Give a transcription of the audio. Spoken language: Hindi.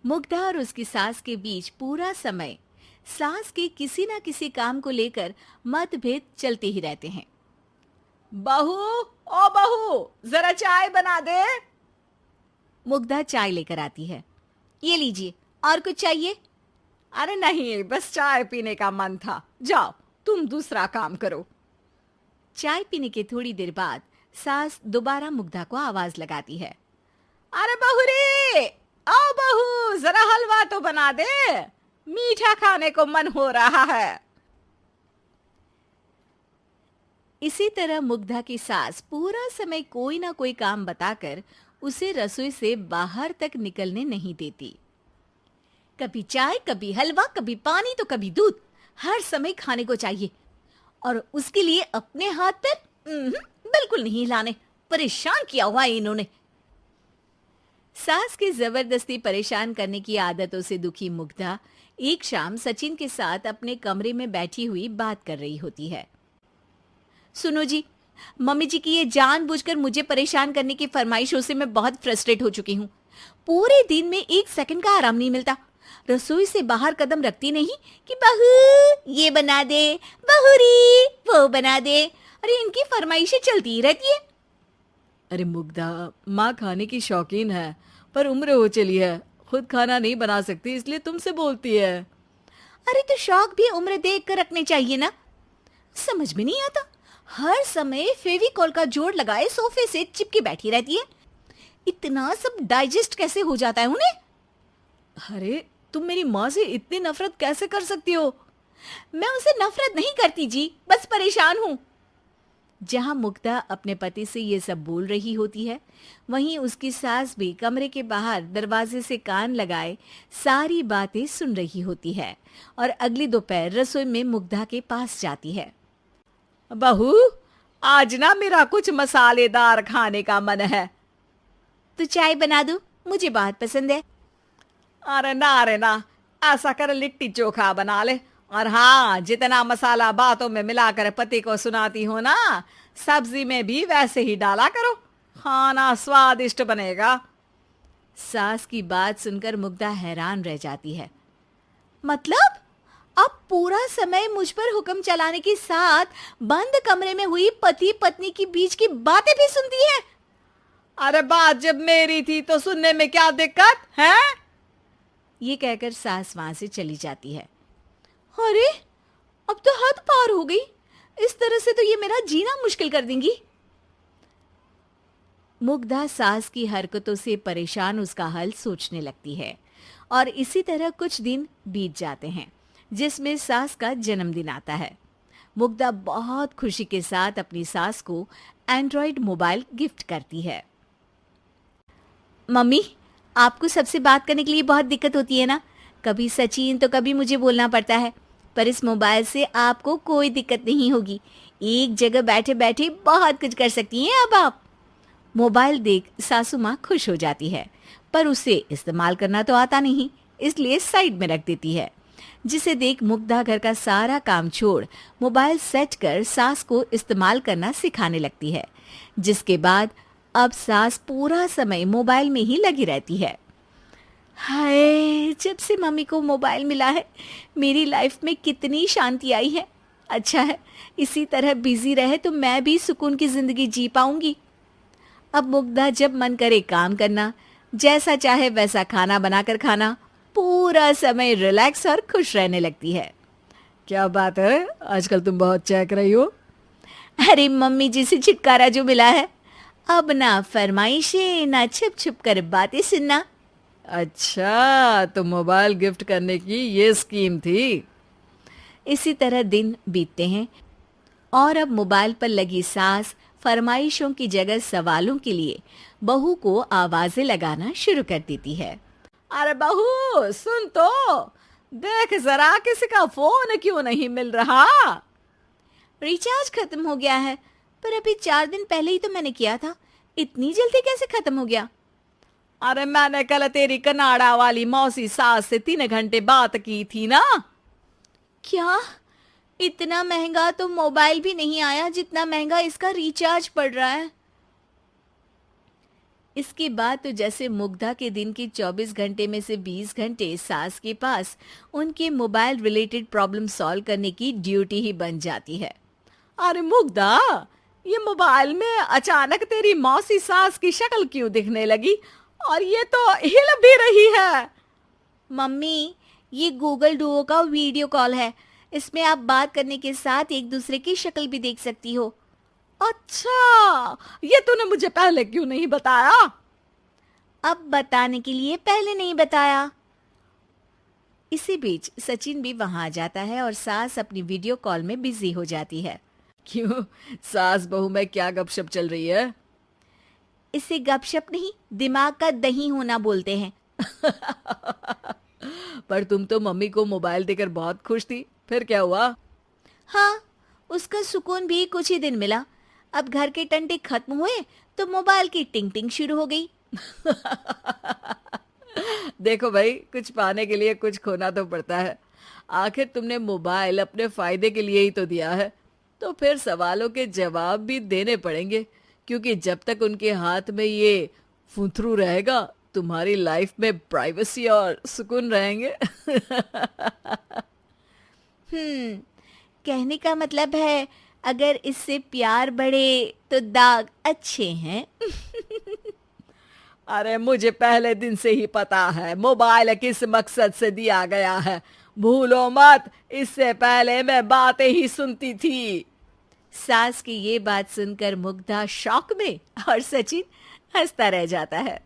मुग्धा और उसकी सास के बीच पूरा समय सास के किसी ना किसी काम को लेकर मतभेद चलते ही रहते हैं। बहू, ओ बहू, जरा चाय बना दे। मुग्धा चाय लेकर आती है। ये लीजिए, और कुछ चाहिए? अरे नहीं, बस चाय पीने का मन था। जाओ, तुम दूसरा काम करो। चाय पीने के थोड़ी देर बाद सास दोबारा मुग्धा को आवाज लगाती है। अरे बहू रे, आओ बहू, जरा हलवा तो बना दे, मीठा खाने को मन हो रहा है। इसी तरह मुग्धा की सास पूरा समय कोई ना कोई काम बताकर उसे रसोई से बाहर तक निकलने नहीं देती। कभी चाय, कभी हलवा, कभी पानी तो कभी दूध, हर समय खाने को चाहिए। और उसके लिए अपने हाथ पर बिल्कुल नहीं हिलाने। परेशान किया हुआ है इन्होंने। सास की जबरदस्ती परेशान करने की आदतों से दुखी मुग्धा एक शाम सचिन के साथ अपने कमरे में बैठी हुई बात कर रही होती है। सुनो जी, मम्मी जी की ये जानबूझकर मुझे परेशान करने की फरमाइशों से मैं बहुत फ्रस्ट्रेट हो चुकी हूँ। पूरे दिन में एक सेकंड का आराम नहीं मिलता। रसोई से बाहर कदम रखती नहीं कि बहू ये बना दे, बहुरी वो बना दे। अरे इनकी फरमाइशें चलती ही रहती है। अरे मुग्धा, माँ खाने की शौकीन है, पर उम्र हो चली है, खुद खाना नहीं बना सकती, इसलिए तुमसे बोलती है। अरे तो शौक भी उम्र देख कर रखने चाहिए ना। समझ में नहीं आता, हर समय फेविकॉल का जोड़ लगाए सोफे से चिपके बैठी रहती है। इतना सब डाइजेस्ट कैसे हो जाता है उन्हें? अरे तुम मेरी माँ से इतनी नफरत कैसे कर सकती हो? मैं उनसे नफरत नहीं करती जी, बस परेशान हूँ। जहां मुग्धा अपने पति से ये सब बोल रही होती है, वहीं उसकी सास भी कमरे के बाहर दरवाजे से कान लगाए सारी बातें सुन रही होती है और अगली दोपहर रसोई में मुग्धा के पास जाती है। बहू, आज ना मेरा कुछ मसालेदार खाने का मन है। तो चाय बना दूं? मुझे बहुत पसंद है। अरे ना, ऐसा कर लिट्टी चोखा बना ले। और हाँ, जितना मसाला बातों में मिलाकर पति को सुनाती हो ना, सब्जी में भी वैसे ही डाला करो, खाना स्वादिष्ट बनेगा। सास की बात सुनकर मुग्धा हैरान रह जाती है। मतलब अब पूरा समय मुझ पर हुक्म चलाने के साथ बंद कमरे में हुई पति पत्नी की बीच की बातें भी सुनती है? अरे बात जब मेरी थी तो सुनने में क्या दिक्कत है? ये कहकर सास वहां से चली जाती है। अरे अब तो हद पार हो गई। इस तरह से तो ये मेरा जीना मुश्किल कर देंगी। मुग्धा सास की हरकतों से परेशान उसका हल सोचने लगती है और इसी तरह कुछ दिन बीत जाते हैं, जिसमें सास का जन्मदिन आता है। मुग्धा बहुत खुशी के साथ अपनी सास को एंड्रॉइड मोबाइल गिफ्ट करती है। मम्मी, आपको सबसे बात करने के लिए बहुत दिक्कत होती है ना? कभी सचिन तो कभी मुझे बोलना पड़ता है, पर इस मोबाइल से आपको कोई दिक्कत नहीं होगी। एक जगह बैठे बैठे बहुत कुछ कर सकती हैं अब आप। मोबाइल देख सासू माँ खुश हो जाती है, पर उसे इस्तेमाल करना तो आता नहीं, इसलिए साइड में रख देती है। जिसे देख मुग्धा घर का सारा काम छोड़ मोबाइल सेट कर सास को इस्तेमाल करना सिखाने लगती है, जिसके बाद अब सास पूरा समय मोबाइल में ही लगी रहती है। हाय, जब से मम्मी को मोबाइल मिला है मेरी लाइफ में कितनी शांति आई है। अच्छा है, इसी तरह बिजी रहे तो मैं भी सुकून की जिंदगी जी पाऊंगी। अब मुग्धा जब मन करे काम करना, जैसा चाहे वैसा खाना बनाकर खाना, पूरा समय रिलैक्स और खुश रहने लगती है। क्या बात है, आजकल तुम बहुत चहक रही हो। अरे मम्मी जी से छुटकारा जो मिला है, अब ना फरमाइशें ना छुप छुप कर बातें सुनना। अच्छा, तो मोबाइल गिफ्ट करने की ये स्कीम थी। इसी तरह दिन बीतते हैं और अब मोबाइल पर लगी सास फरमाइशों की जगह सवालों के लिए बहू को आवाजें लगाना शुरू कर देती है। अरे बहू सुन तो, देख जरा किसी का फोन क्यों नहीं मिल रहा? रिचार्ज खत्म हो गया है, पर अभी 4 दिन पहले ही तो मैंने किया था। इतनी जल्दी कैसे खत्म हो गया? अरे मैंने कल तेरी कनाडा वाली मौसी सास से 3 घंटे बात की थी ना। क्या? इतना महंगा तो मोबाइल भी नहीं आया जितना महंगा इसका रिचार्ज पड़ रहा है। इसके बाद तो जैसे मुग्धा के दिन के 24 घंटे में से 20 घंटे सास के पास उनके मोबाइल रिलेटेड प्रॉब्लम सॉल्व करने की ड्यूटी ही बन जाती है। अरे मुग्धा, ये मोबाइल में अचानक तेरी मौसी सास की शक्ल क्यों दिखने लगी? और ये तो हिल भी रही है। मम्मी, ये गूगल डुओ का वीडियो कॉल है। इसमें आप बात करने के साथ एक दूसरे की शक्ल भी देख सकती हो। अच्छा, ये तूने मुझे पहले क्यों नहीं बताया? अब बताने के लिए पहले नहीं बताया। इसी बीच सचिन भी वहां आ जाता है और सास अपनी वीडियो कॉल में बिजी हो जाती है। क्यों, सास बहू में क्या गपशप चल रही है? इसे गपशप नहीं, दिमाग का दही होना बोलते हैं। पर तुम तो मम्मी को मोबाइल देकर बहुत खुश थी, फिर क्या हुआ? हाँ, उसका सुकून भी कुछ ही दिन मिला। अब घर के टंटे खत्म हुए तो मोबाइल की टिंग टिंग शुरू हो गई। देखो भाई, कुछ पाने के लिए कुछ खोना तो पड़ता है। आखिर तुमने मोबाइल अपने फायदे के लिए ही तो दिया है, तो फिर सवालों के जवाब भी देने पड़ेंगे, क्योंकि जब तक उनके हाथ में ये फुंथरू रहेगा, तुम्हारी लाइफ में प्राइवेसी और सुकून रहेंगे। कहने का मतलब है अगर इससे प्यार बढ़े तो दाग अच्छे हैं। अरे मुझे पहले दिन से ही पता है मोबाइल किस मकसद से दिया गया है। भूलो मत, इससे पहले मैं बातें ही सुनती थी। सास की ये बात सुनकर मुग्धा शॉक में और सचिन हंसता रह जाता है।